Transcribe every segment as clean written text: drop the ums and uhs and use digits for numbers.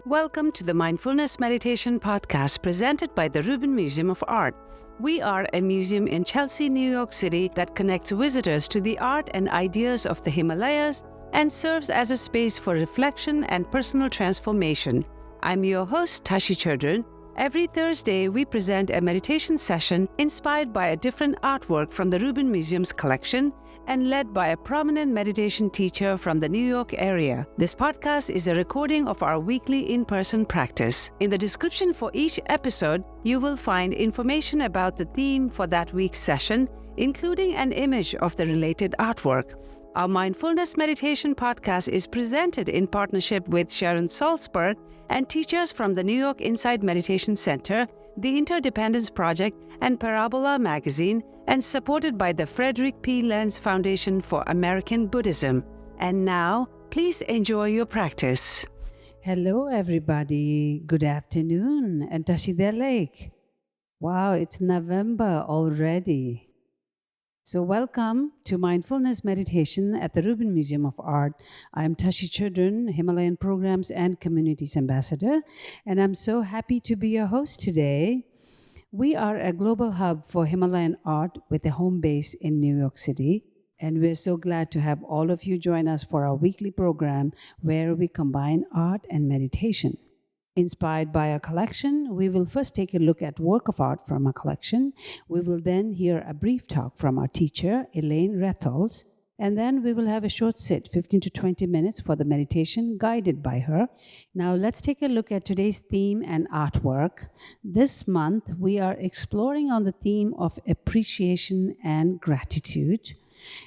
Welcome to the Mindfulness Meditation Podcast presented by the Rubin Museum of Art. We are a museum in Chelsea, New York City that connects visitors to the art and ideas of the Himalayas and serves as a space for reflection and personal transformation. I'm your host, Tashi Chodron. Every Thursday, we present a meditation session inspired by a different artwork from the Rubin Museum's collection and led by a prominent meditation teacher from the New York area. This podcast is a recording of our weekly in-person practice. In the description for each episode, you will find information about the theme for that week's session, including an image of the related artwork. Our Mindfulness Meditation Podcast is presented in partnership with Sharon Salzberg and teachers from the New York Insight Meditation Center, the Interdependence Project, and Parabola Magazine, and supported by the Frederick P. Lenz Foundation for American Buddhism. And now, please enjoy your practice. Hello, everybody. Good afternoon. And Tashida Lake. Wow, it's November already. So welcome to Mindfulness Meditation at the Rubin Museum of Art. I'm Tashi Chodron, Himalayan Programs and Communities Ambassador, and I'm so happy to be your host today. We are a global hub for Himalayan art with a home base in New York City, and we're so glad to have all of you join us for our weekly program where we combine art and meditation. Inspired by a collection, we will first take a look at work of art from a collection. We will then hear a brief talk from our teacher, Elaine Retholtz, and then we will have a short sit, 15 to 20 minutes for the meditation guided by her. Now let's take a look at today's theme and artwork. This month, we are exploring on the theme of appreciation and gratitude.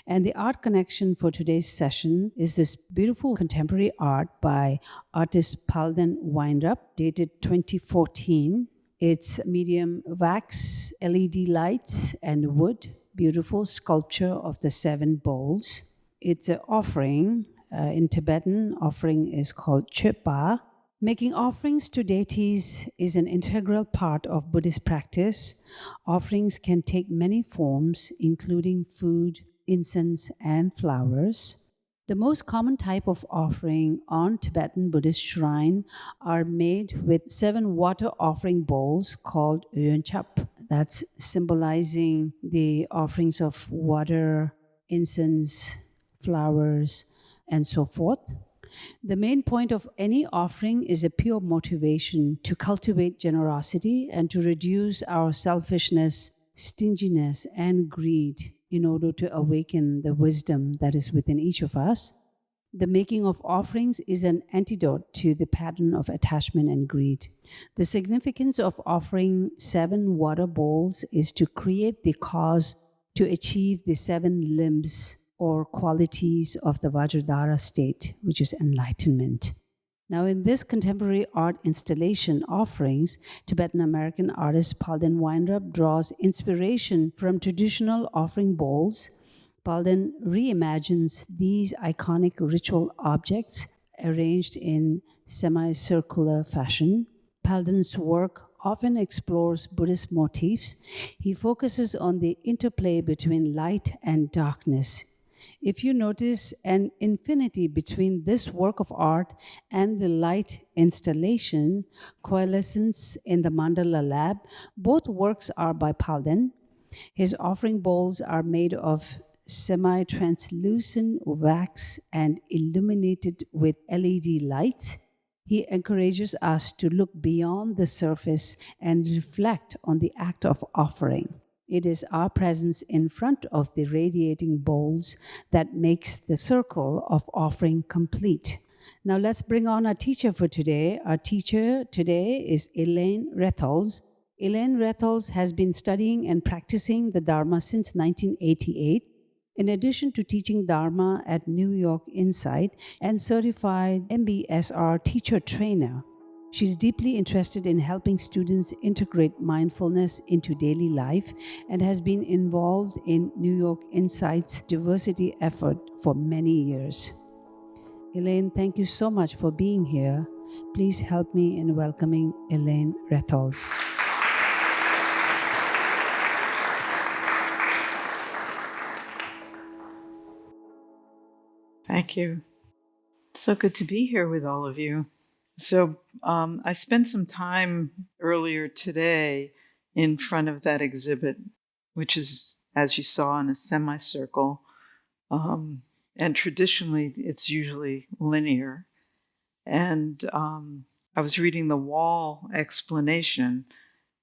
And the art connection for today's session is this beautiful contemporary art by artist Palden Weinreb, dated 2014. It's medium wax, LED lights, and wood. Beautiful sculpture of the 7 bowls. It's an offering. In Tibetan, offering is called chöpa. Making offerings to deities is an integral part of Buddhist practice. Offerings can take many forms, including food, incense, and flowers. The most common type of offering on Tibetan Buddhist shrine are made with 7 water offering bowls called yönchap. That's symbolizing the offerings of water, incense, flowers, and so forth. The main point of any offering is a pure motivation to cultivate generosity and to reduce our selfishness, stinginess, and greed in order to awaken the wisdom that is within each of us. The making of offerings is an antidote to the pattern of attachment and greed. The significance of offering 7 water bowls is to create the cause to achieve the 7 limbs or qualities of the Vajradhara state, which is enlightenment. Now, in this contemporary art installation offerings, Tibetan-American artist Palden Weinreb draws inspiration from traditional offering bowls. Palden reimagines these iconic ritual objects arranged in semicircular fashion. Palden's work often explores Buddhist motifs. He focuses on the interplay between light and darkness. If you notice an infinity between this work of art and the light installation, Coalescence in the Mandala Lab, both works are by Palden. His offering bowls are made of semi-translucent wax and illuminated with LED lights. He encourages us to look beyond the surface and reflect on the act of offering. It is our presence in front of the radiating bowls that makes the circle of offering complete. Now let's bring on our teacher for today. Our teacher today is Elaine Retholtz. Elaine Retholtz has been studying and practicing the Dharma since 1988. In addition to teaching Dharma at New York Insight and certified MBSR teacher trainer, she's deeply interested in helping students integrate mindfulness into daily life and has been involved in New York Insight's diversity effort for many years. Elaine, thank you so much for being here. Please help me in welcoming Elaine Retholtz. Thank you. So good to be here with all of you. So I spent some time earlier today in front of that exhibit, which is, as you saw, in a semicircle. And traditionally, it's usually linear. And I was reading the wall explanation.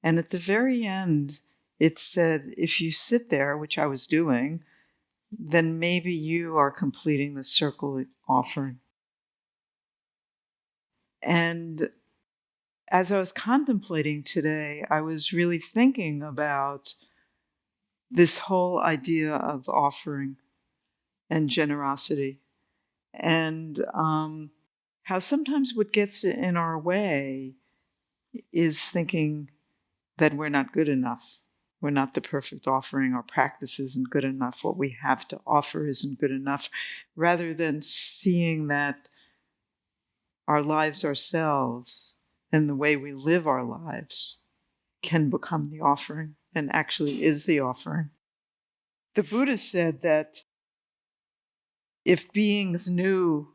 And at the very end, it said, if you sit there, which I was doing, then maybe you are completing the circle offering. And as I was contemplating today, I was really thinking about this whole idea of offering and generosity, and how sometimes what gets in our way is thinking that we're not good enough. We're not the perfect offering. Our practice isn't good enough. What we have to offer isn't good enough. Rather than seeing that our lives ourselves and the way we live our lives can become the offering and actually is the offering. The Buddha said that if beings knew,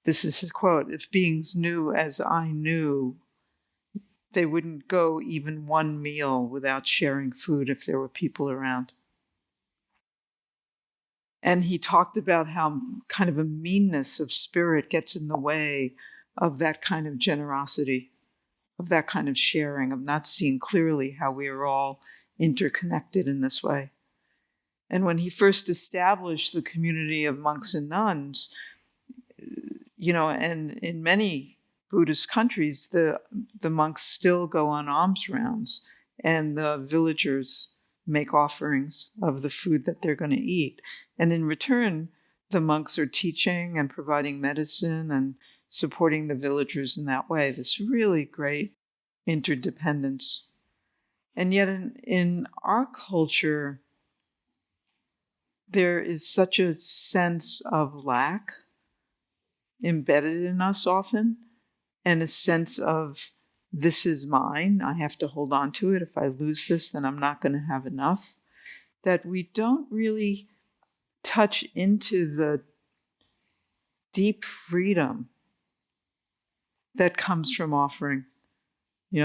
this is his quote, if beings knew as I knew, they wouldn't go even one meal without sharing food if there were people around. And he talked about how kind of a meanness of spirit gets in the way of that kind of generosity, of that kind of sharing, of not seeing clearly how we are all interconnected in this way. And when he first established the community of monks and nuns, and in many Buddhist countries, the monks still go on alms rounds, and the villagers make offerings of the food that they're going to eat. And in return, the monks are teaching and providing medicine and supporting the villagers in that way. This really great interdependence. And yet in our culture, there is such a sense of lack embedded in us often, and a sense of, this is mine, I have to hold on to it. If I lose this, then I'm not going to have enough. That we don't really touch into the deep freedom that comes from offering.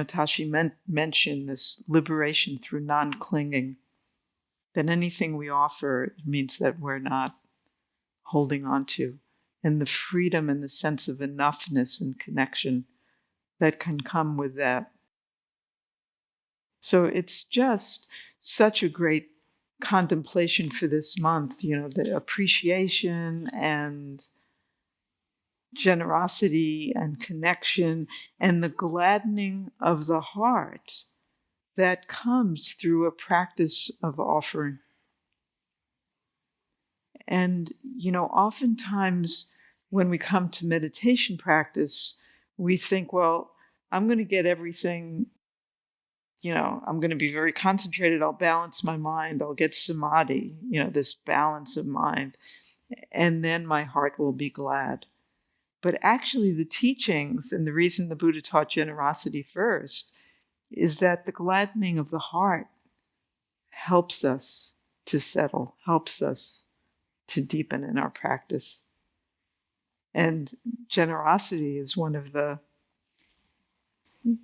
Tashi mentioned this liberation through non-clinging, that anything we offer means that we're not holding on to, and the freedom and the sense of enoughness and connection that can come with that. So it's just such a great contemplation for this month, the appreciation and generosity and connection and the gladdening of the heart that comes through a practice of offering. And, oftentimes when we come to meditation practice, we think, well, I'm going to get everything, I'm going to be very concentrated. I'll balance my mind. I'll get samadhi, this balance of mind. And then my heart will be glad. But actually, the teachings and the reason the Buddha taught generosity first is that the gladdening of the heart helps us to settle, helps us to deepen in our practice. And generosity is one of the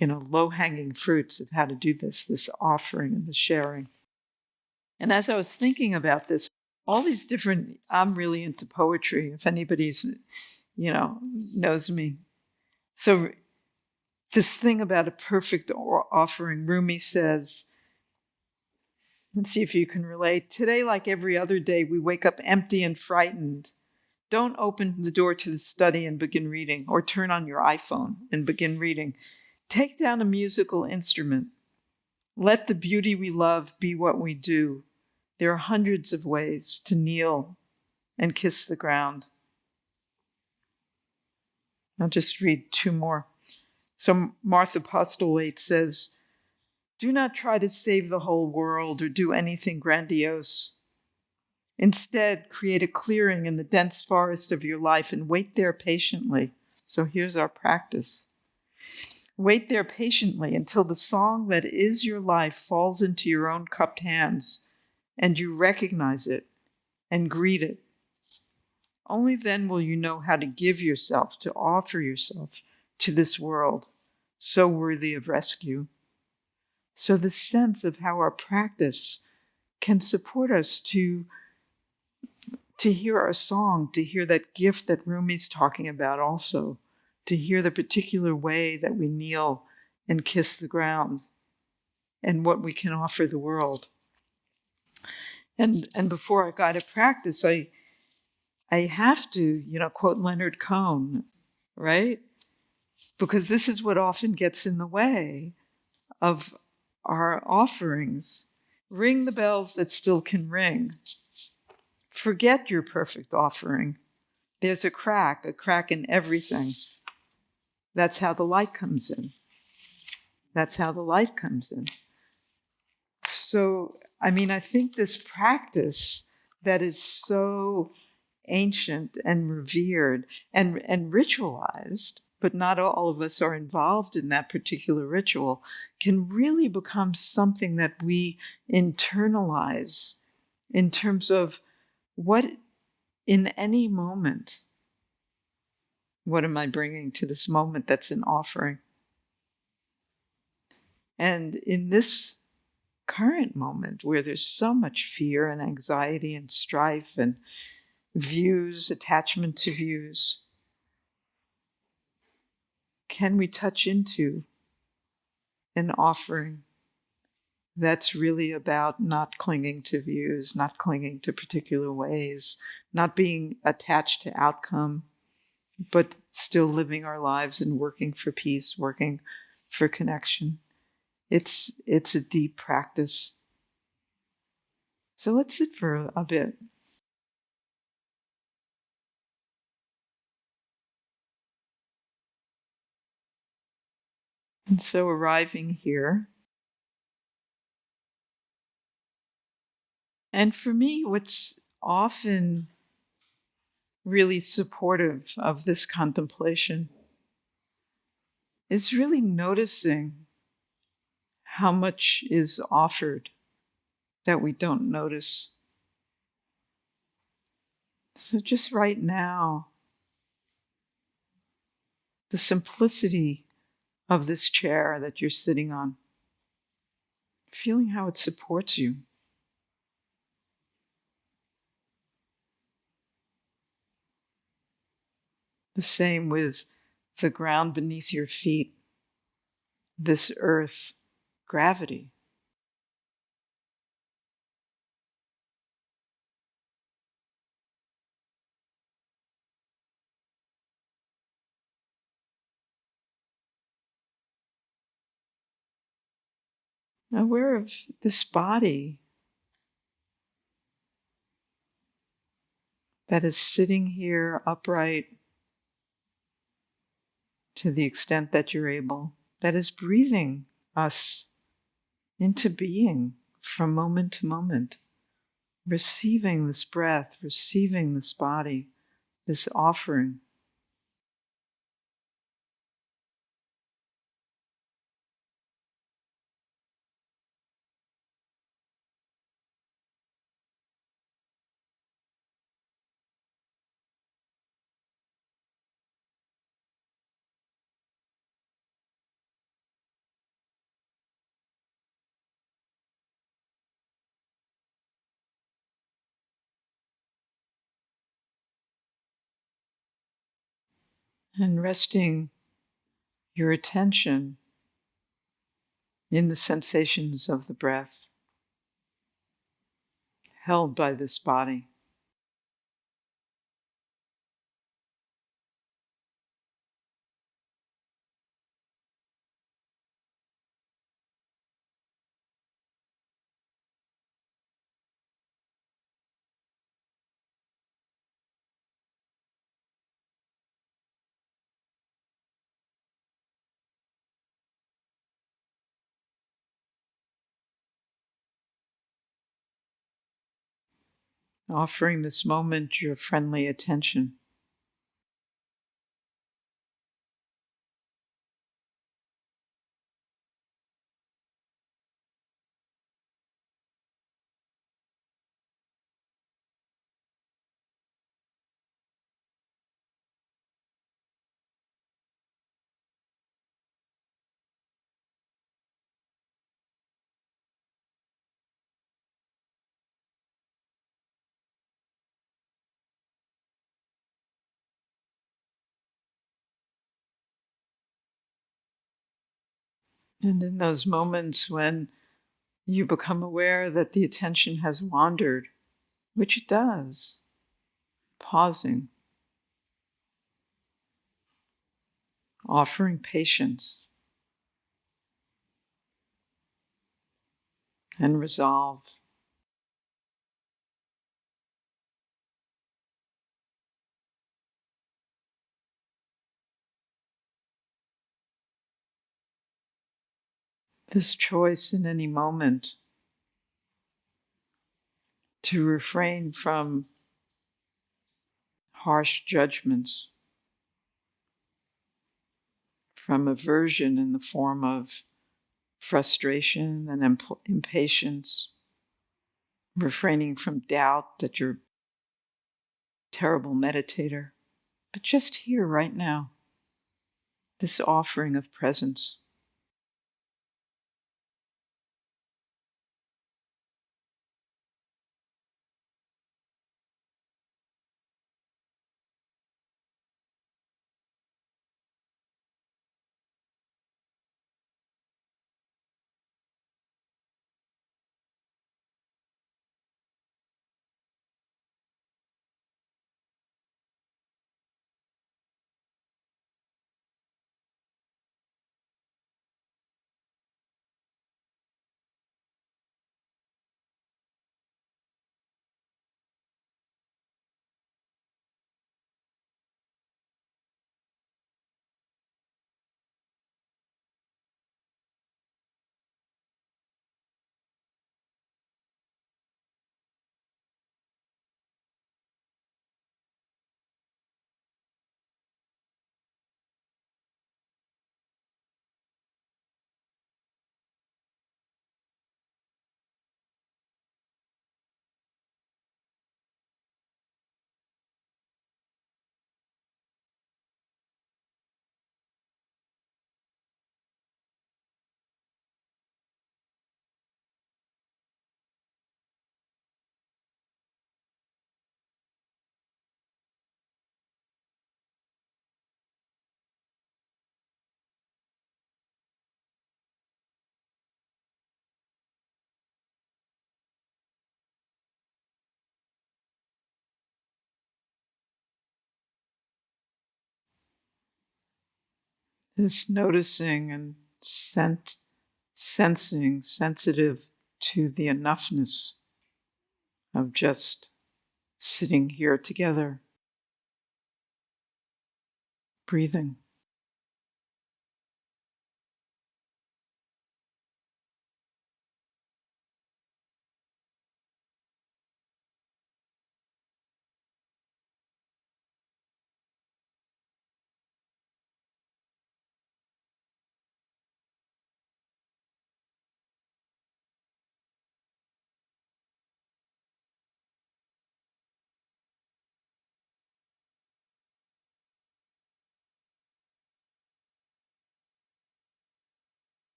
low-hanging fruits of how to do this offering and the sharing. And as I was thinking about this, all these different, I'm really into poetry, if anybody's, knows me. So this thing about a perfect offering, Rumi says, let's see if you can relate. Today, like every other day, we wake up empty and frightened. Don't open the door to the study and begin reading, or turn on your iPhone and begin reading. Take down a musical instrument. Let the beauty we love be what we do. There are hundreds of ways to kneel and kiss the ground. I'll just read two more. So Martha Postlewaite says, do not try to save the whole world or do anything grandiose. Instead, create a clearing in the dense forest of your life and wait there patiently. So here's our practice. Wait there patiently until the song that is your life falls into your own cupped hands and you recognize it and greet it. Only then will you know how to give yourself, to offer yourself to this world, so worthy of rescue. So the sense of how our practice can support us to hear our song, to hear that gift that Rumi's talking about also, to hear the particular way that we kneel and kiss the ground and what we can offer the world. And before I got to practice, I have to, quote Leonard Cohen, right? Because this is what often gets in the way of our offerings. Ring the bells that still can ring. Forget your perfect offering. There's a crack in everything. That's how the light comes in. That's how the light comes in. So, I think this practice that is so ancient and revered and ritualized, but not all of us are involved in that particular ritual, can really become something that we internalize in terms of what, in any moment, what am I bringing to this moment that's an offering? And in this current moment where there's so much fear and anxiety and strife and views, attachment to views, can we touch into an offering that's really about not clinging to views, not clinging to particular ways, not being attached to outcome, but still living our lives and working for peace, working for connection? It's a deep practice. So let's sit for a bit. And so arriving here, and for me, what's often really supportive of this contemplation is really noticing how much is offered that we don't notice. So just right now, the simplicity of this chair that you're sitting on, feeling how it supports you. The same with the ground beneath your feet, this earth, gravity. Aware of this body that is sitting here upright to the extent that you're able, that is breathing us into being from moment to moment, receiving this breath, receiving this body, this offering. And resting your attention in the sensations of the breath held by this body. Offering this moment your friendly attention. And in those moments when you become aware that the attention has wandered, which it does, pausing, offering patience and resolve. This choice in any moment to refrain from harsh judgments, from aversion in the form of frustration and impatience, refraining from doubt that you're a terrible meditator, but just here right now, this offering of presence. This noticing and sensing, sensitive to the enoughness of just sitting here together, breathing.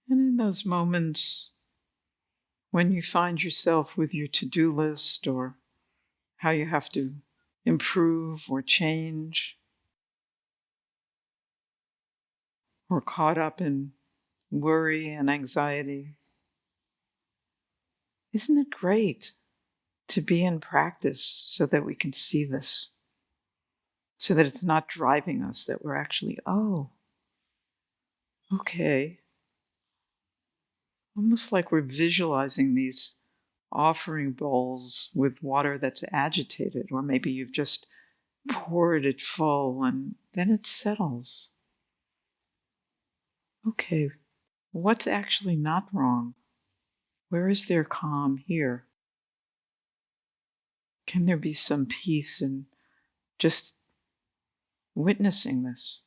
And in those moments when you find yourself with your to-do list or how you have to improve or change, or caught up in worry and anxiety, Isn't it great to be in practice so that we can see this, so that it's not driving us, that we're actually, oh, okay. Almost like we're visualizing these offering bowls with water that's agitated, or maybe you've just poured it full and then it settles. Okay, what's actually not wrong? Where is there calm here? Can there be some peace in just witnessing this?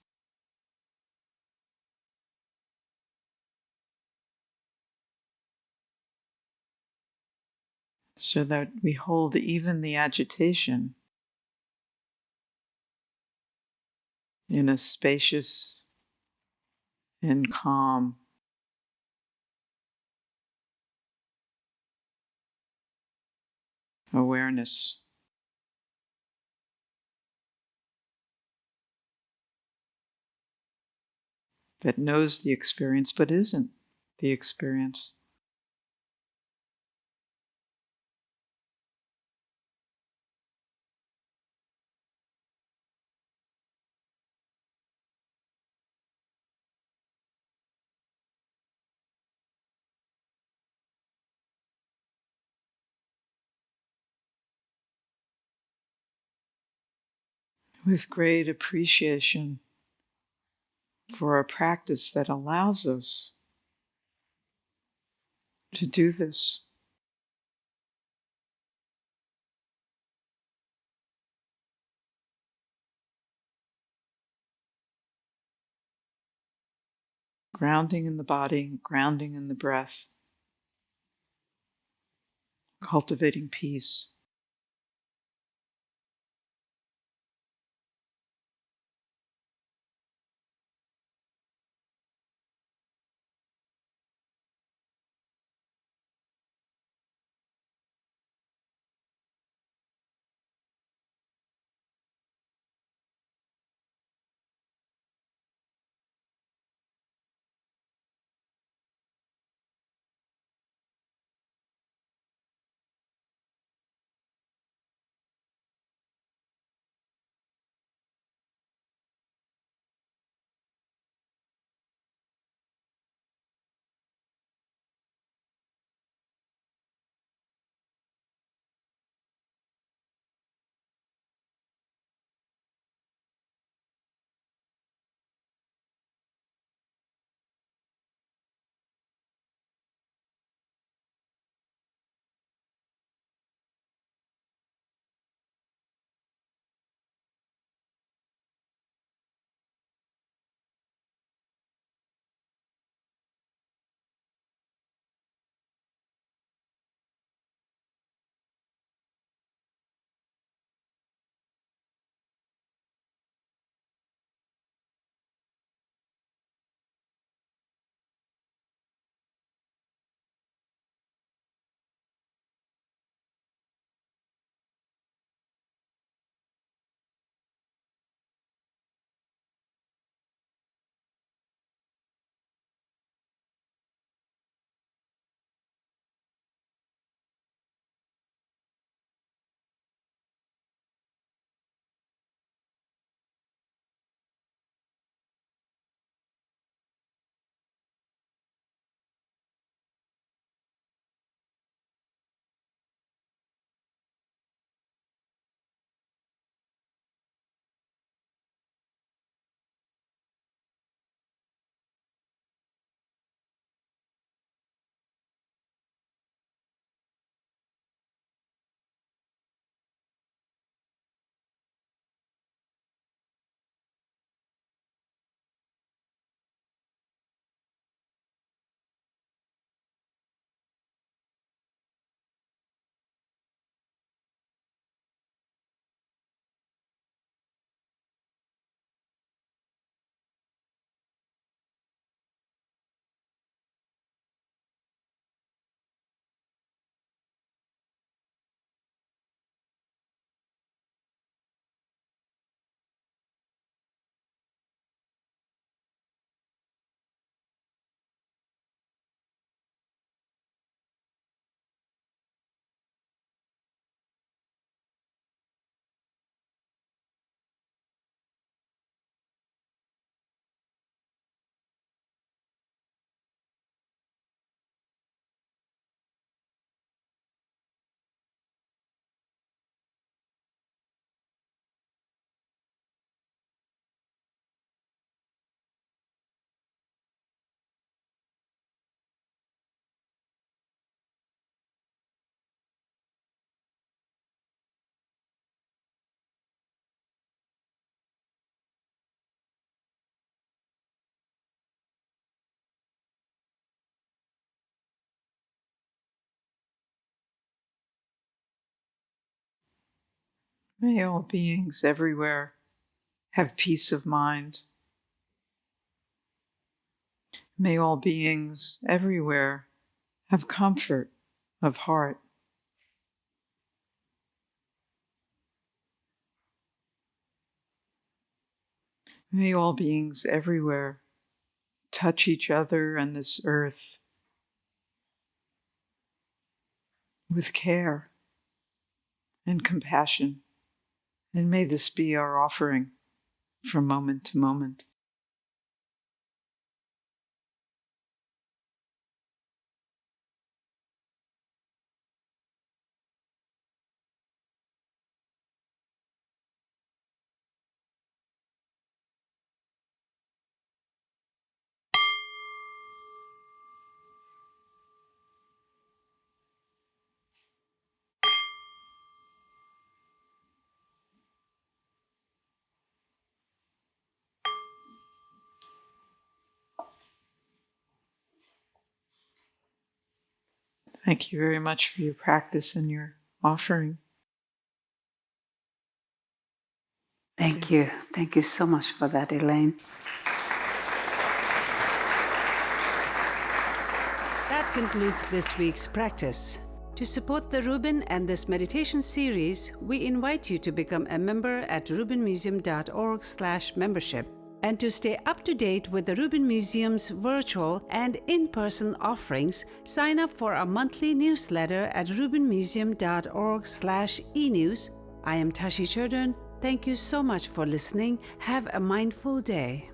So that we hold even the agitation in a spacious and calm awareness. That knows the experience but isn't the experience. With great appreciation for a practice that allows us to do this. Grounding in the body, grounding in the breath, cultivating peace. May all beings everywhere have peace of mind. May all beings everywhere have comfort of heart. May all beings everywhere touch each other and this earth with care and compassion. And may this be our offering from moment to moment. Thank you very much for your practice and your offering. Thank you. Thank you so much for that, Elaine. That concludes this week's practice. To support the Rubin and this meditation series, we invite you to become a member at rubinmuseum.org/membership. And to stay up to date with the Rubin Museum's virtual and in-person offerings, sign up for our monthly newsletter at rubinmuseum.org/e-news. I am Tashi Cherdern. Thank you so much for listening. Have a mindful day.